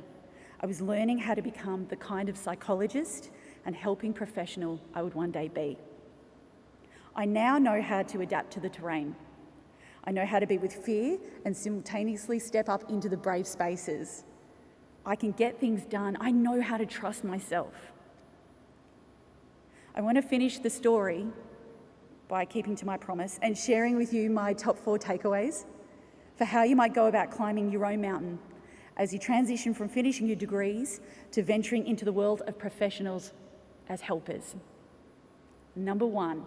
I was learning how to become the kind of psychologist and helping professional I would one day be. I now know how to adapt to the terrain. I know how to be with fear and simultaneously step up into the brave spaces. I can get things done. I know how to trust myself. I want to finish the story by keeping to my promise and sharing with you my top 4 takeaways for how you might go about climbing your own mountain as you transition from finishing your degrees to venturing into the world of professionals as helpers. Number 1,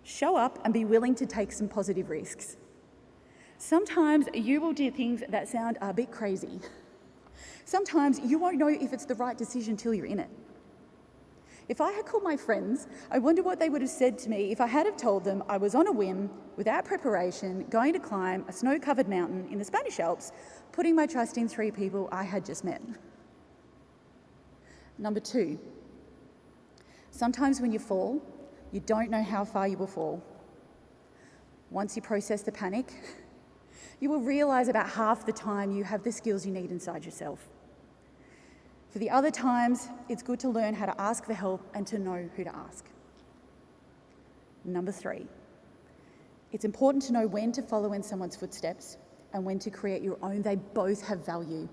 show up and be willing to take some positive risks. Sometimes you will do things that sound a bit crazy. Sometimes you won't know if it's the right decision till you're in it. If I had called my friends, I wonder what they would have said to me if I had have told them I was on a whim, without preparation, going to climb a snow-covered mountain in the Spanish Alps, putting my trust in 3 people I had just met. Number 2, sometimes when you fall, you don't know how far you will fall. Once you process the panic, you will realise about half the time you have the skills you need inside yourself. For the other times, it's good to learn how to ask for help and to know who to ask. Number 3, it's important to know when to follow in someone's footsteps and when to create your own. They both have value.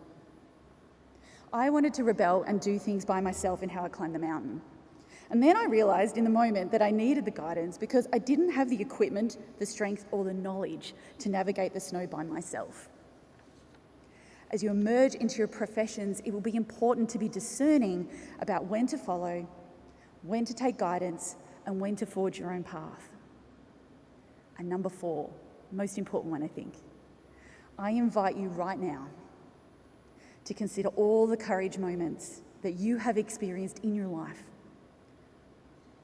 I wanted to rebel and do things by myself in how I climbed the mountain. And then I realised in the moment that I needed the guidance because I didn't have the equipment, the strength, or the knowledge to navigate the snow by myself. As you emerge into your professions, it will be important to be discerning about when to follow, when to take guidance, and when to forge your own path. And number 4, most important one, I think, I invite you right now to consider all the courage moments that you have experienced in your life,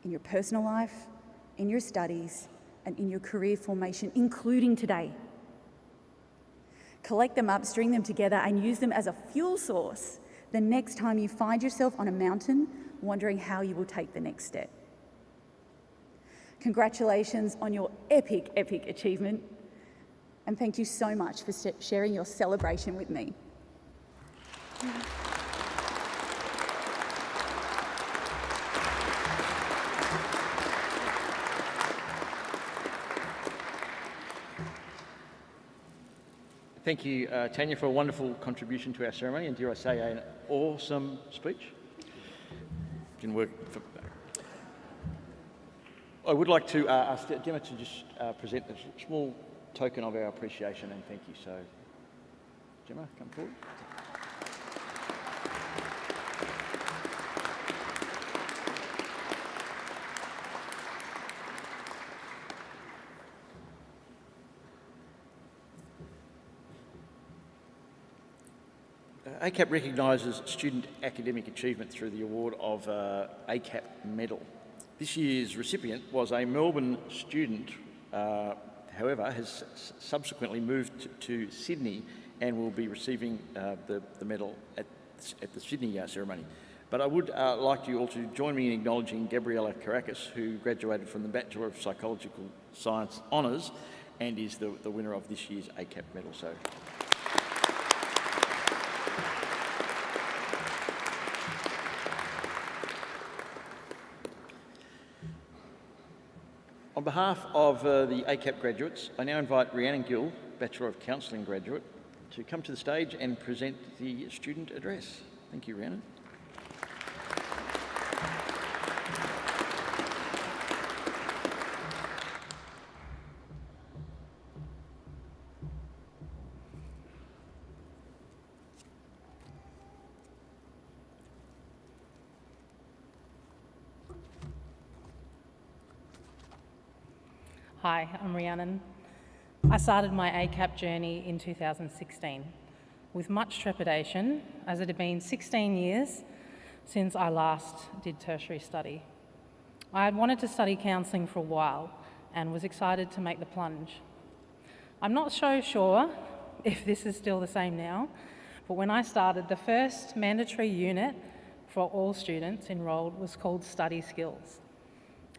in your personal life, in your studies, and in your career formation, including today. Collect them up, string them together, and use them as a fuel source the next time you find yourself on a mountain wondering how you will take the next step. Congratulations on your epic, epic achievement, and thank you so much for sharing your celebration with me. Thank you, Tanya, for a wonderful contribution to our ceremony, and dare I say, an awesome speech. Can work. I would like to ask Gemma to just present a small token of our appreciation and thank you. So, Gemma, come forward. ACAP recognises student academic achievement through the award of ACAP Medal. This year's recipient was a Melbourne student, however, has subsequently moved to Sydney and will be receiving the medal at the Sydney ceremony. But I would like you all to join me in acknowledging Gabriella Caracas, who graduated from the Bachelor of Psychological Science Honours and is the winner of this year's ACAP medal. So. On behalf of the ACAP graduates, I now invite Rhiannon Gill, Bachelor of Counselling graduate, to come to the stage and present the student address. Thank you, Rhiannon. Hi, I'm Rhiannon. I started my ACAP journey in 2016 with much trepidation, as it had been 16 years since I last did tertiary study. I had wanted to study counselling for a while and was excited to make the plunge. I'm not so sure if this is still the same now, but when I started, the first mandatory unit for all students enrolled was called Study Skills.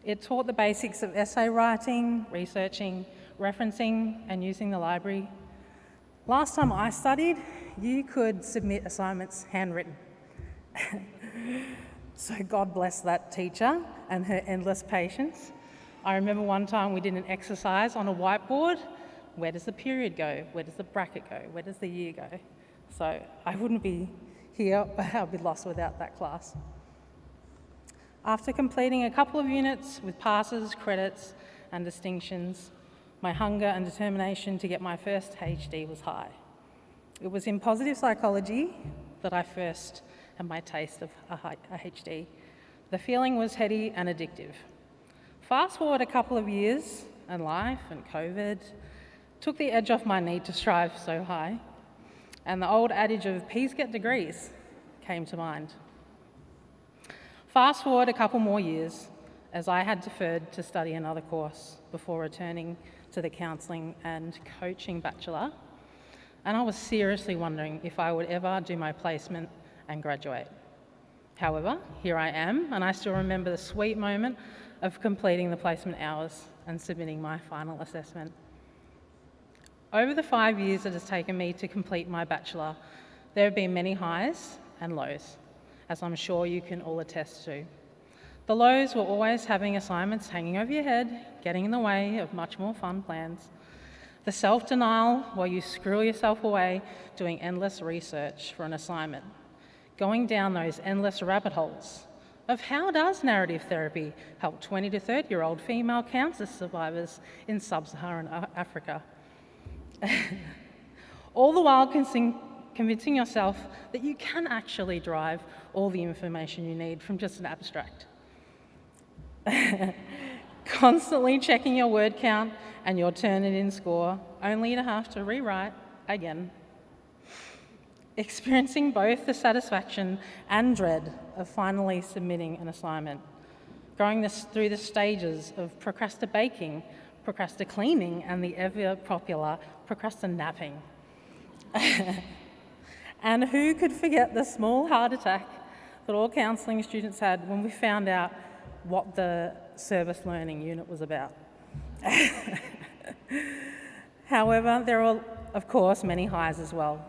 It taught the basics of essay writing, researching, referencing, and using the library. Last time I studied, you could submit assignments handwritten. So God bless that teacher and her endless patience. I remember one time we did an exercise on a whiteboard. Where does the period go? Where does the bracket go? Where does the year go? So I wouldn't be here, I'd be lost without that class. After completing a couple of units with passes, credits, and distinctions, my hunger and determination to get my first HD was high. It was in positive psychology that I first had my taste of a HD. The feeling was heady and addictive. Fast forward a couple of years, and life and COVID took the edge off my need to strive so high, and the old adage of P's get degrees came to mind. Fast forward a couple more years, as I had deferred to study another course before returning to the counselling and coaching bachelor, and I was seriously wondering if I would ever do my placement and graduate. However, here I am, and I still remember the sweet moment of completing the placement hours and submitting my final assessment. Over the 5 years it has taken me to complete my bachelor, there have been many highs and lows, as I'm sure you can all attest to. The lows were always having assignments hanging over your head, getting in the way of much more fun plans. The self-denial while you screw yourself away doing endless research for an assignment. Going down those endless rabbit holes of how does narrative therapy help 20 to 30-year-old female cancer survivors in sub-Saharan Africa. All the while convincing yourself that you can actually derive all the information you need from just an abstract. Constantly checking your word count and your Turnitin score, only to have to rewrite again. Experiencing both the satisfaction and dread of finally submitting an assignment. Going through the stages of procrastinating, procrastinating, and the ever-popular procrastinapping. And who could forget the small heart attack that all counselling students had when we found out what the service learning unit was about. However, there are, of course, many highs as well.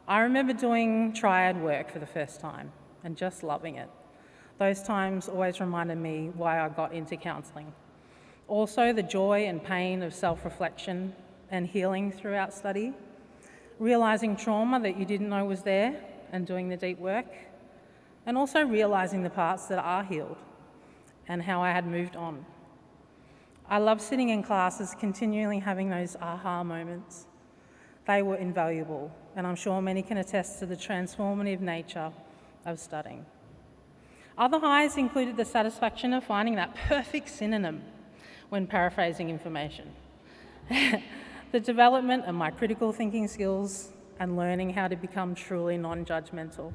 I remember doing triad work for the first time and just loving it. Those times always reminded me why I got into counselling. Also, the joy and pain of self-reflection and healing throughout study, realising trauma that you didn't know was there and doing the deep work, and also realising the parts that are healed and how I had moved on. I love sitting in classes, continually having those aha moments. They were invaluable, and I'm sure many can attest to the transformative nature of studying. Other highs included the satisfaction of finding that perfect synonym when paraphrasing information, the development of my critical thinking skills, and learning how to become truly non-judgmental.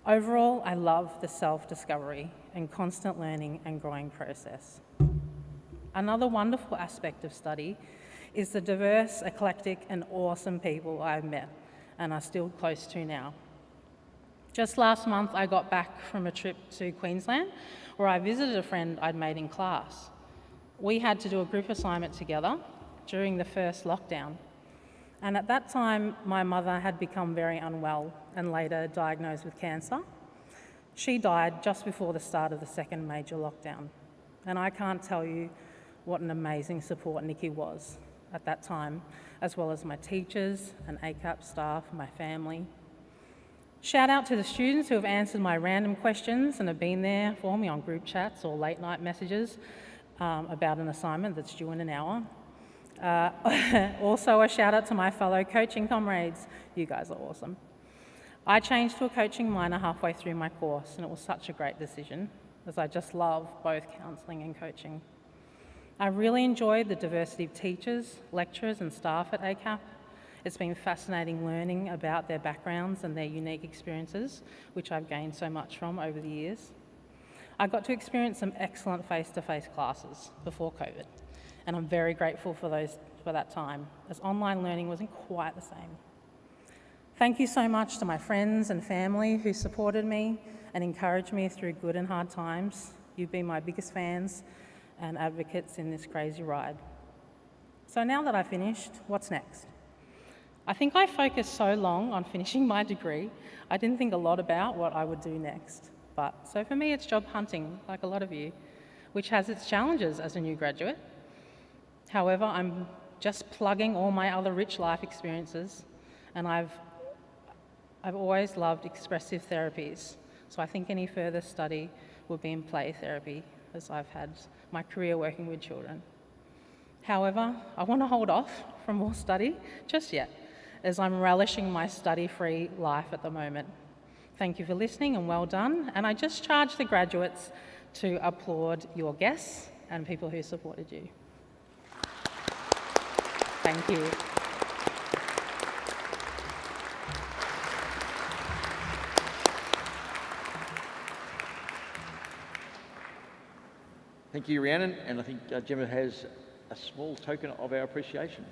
Overall, I love the self-discovery and constant learning and growing process. Another wonderful aspect of study is the diverse, eclectic and awesome people I've met and are still close to now. Just last month, I got back from a trip to Queensland where I visited a friend I'd made in class. We had to do a group assignment together during the first lockdown. And at that time, my mother had become very unwell and later diagnosed with cancer. She died just before the start of the second major lockdown. And I can't tell you what an amazing support Nikki was at that time, as well as my teachers and ACAP staff, my family. Shout out to the students who have answered my random questions and have been there for me on group chats or late night messages about an assignment that's due in an hour. Also a shout out to my fellow coaching comrades. You guys are awesome. I changed to a coaching minor halfway through my course, and it was such a great decision, as I just love both counselling and coaching. I really enjoyed the diversity of teachers, lecturers and staff at ACAP. It's been fascinating learning about their backgrounds and their unique experiences, which I've gained so much from over the years. I got to experience some excellent face-to-face classes before COVID, and I'm very grateful for that time, as online learning wasn't quite the same. Thank you so much to my friends and family who supported me and encouraged me through good and hard times. You've been my biggest fans and advocates in this crazy ride. So now that I've finished, what's next? I think I focused so long on finishing my degree, I didn't think a lot about what I would do next. So for me, it's job hunting, like a lot of you, which has its challenges as a new graduate. However, I'm just plugging all my other rich life experiences, and I've always loved expressive therapies. So I think any further study will be in play therapy, as I've had my career working with children. However, I want to hold off from more study just yet, as I'm relishing my study-free life at the moment. Thank you for listening and well done. And I just charge the graduates to applaud your guests and people who supported you. Thank you. Thank you, Rhiannon, and I think Gemma has a small token of our appreciation.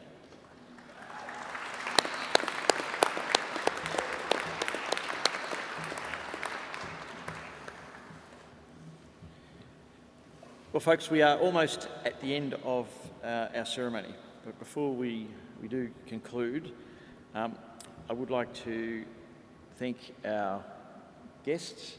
Well, folks, we are almost at the end of our ceremony, but before we do conclude, I would like to thank our guests,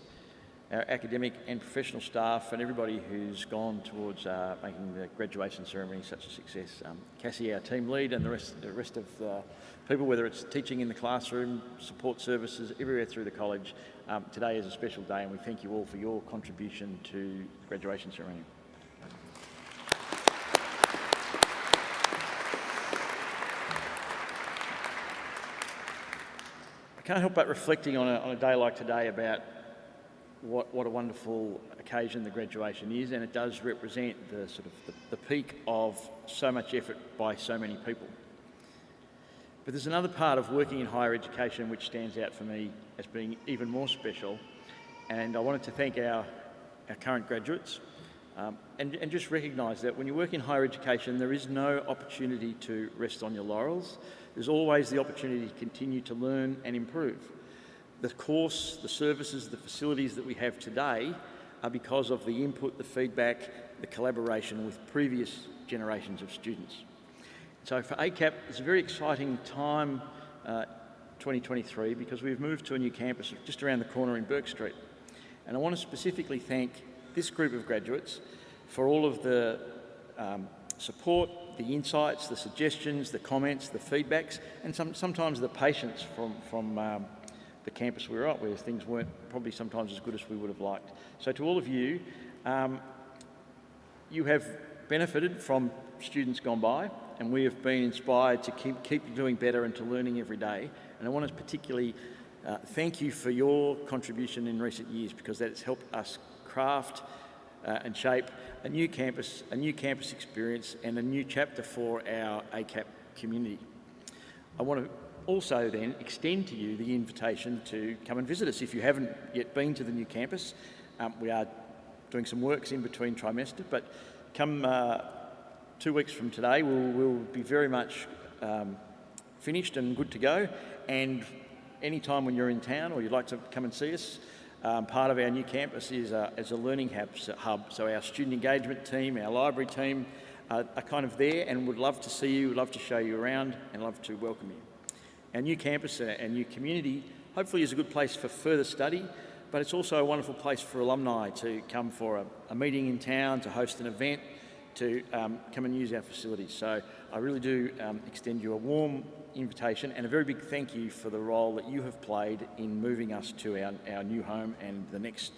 our academic and professional staff, and everybody who's gone towards making the graduation ceremony such a success. Cassie, our team lead, and the rest of the people, whether it's teaching in the classroom, support services, everywhere through the college. Today is a special day, and we thank you all for your contribution to the graduation ceremony. I can't help but reflecting on a day like today about what a wonderful occasion the graduation is, and it does represent the peak of so much effort by so many people. But there's another part of working in higher education which stands out for me as being even more special, and I wanted to thank our current graduates and just recognise that when you work in higher education, there is no opportunity to rest on your laurels. There's always the opportunity to continue to learn and improve. The course, the services, the facilities that we have today are because of the input, the feedback, the collaboration with previous generations of students. So for ACAP, it's a very exciting time, 2023, because we've moved to a new campus just around the corner in Burke Street. And I want to specifically thank this group of graduates for all of the support, the insights, the suggestions, the comments, the feedbacks, and sometimes the patience from the campus we were at, where things weren't probably sometimes as good as we would have liked. So to all of you, you have benefited from students gone by, and we have been inspired to keep doing better and to learning every day. And I want to particularly thank you for your contribution in recent years, because that has helped us craft and shape a new campus experience and a new chapter for our ACAP community. I want to also then extend to you the invitation to come and visit us if you haven't yet been to the new campus. We are doing some works in between trimester, but come 2 weeks from today, we'll be very much finished and good to go. And any time when you're in town or you'd like to come and see us, part of our new campus is a learning hub. So our student engagement team, our library team are kind of there and would love to see you, would love to show you around and love to welcome you. Our new campus, our new community, hopefully is a good place for further study, but it's also a wonderful place for alumni to come for a meeting in town, to host an event, to come and use our facilities. So I really do extend you a warm invitation and a very big thank you for the role that you have played in moving us to our new home and the next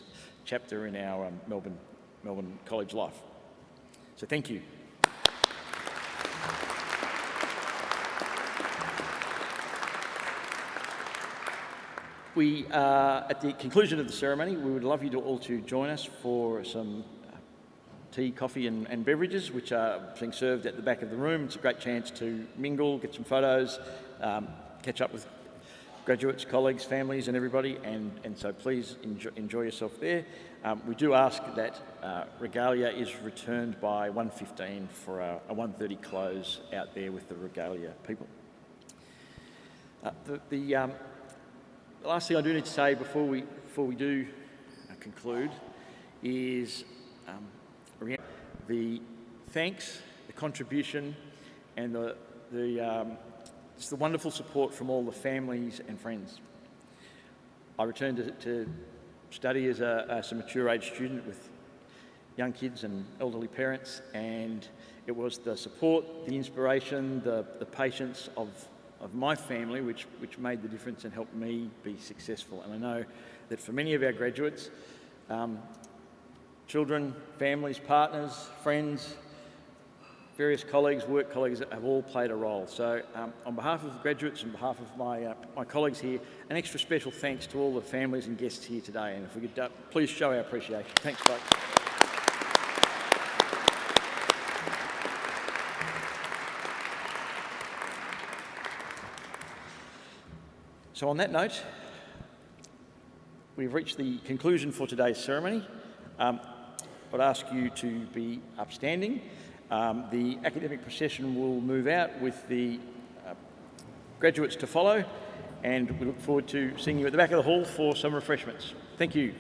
chapter in our Melbourne College life. So thank you. We at the conclusion of the ceremony, we would love you to all to join us for some tea, coffee and beverages, which are being served at the back of the room. It's a great chance to mingle, get some photos, catch up with graduates, colleagues, families and everybody, and so please enjoy yourself there. We do ask that regalia is returned by 1:15 for a 1:30 close out there with the regalia people. The last thing I do need to say before we do conclude is the thanks, the contribution, and just the wonderful support from all the families and friends. I returned to study as a mature age student with young kids and elderly parents, and it was the support, the inspiration, the patience of my family which made the difference and helped me be successful. And I know that for many of our graduates, children, families, partners, friends, various colleagues, work colleagues have all played a role. So on behalf of the graduates and on behalf of my colleagues here, an extra special thanks to all the families and guests here today. And if we could please show our appreciation. Thanks, folks. So on that note, we've reached the conclusion for today's ceremony. I'd ask you to be upstanding. The academic procession will move out with the graduates to follow, and we look forward to seeing you at the back of the hall for some refreshments. Thank you.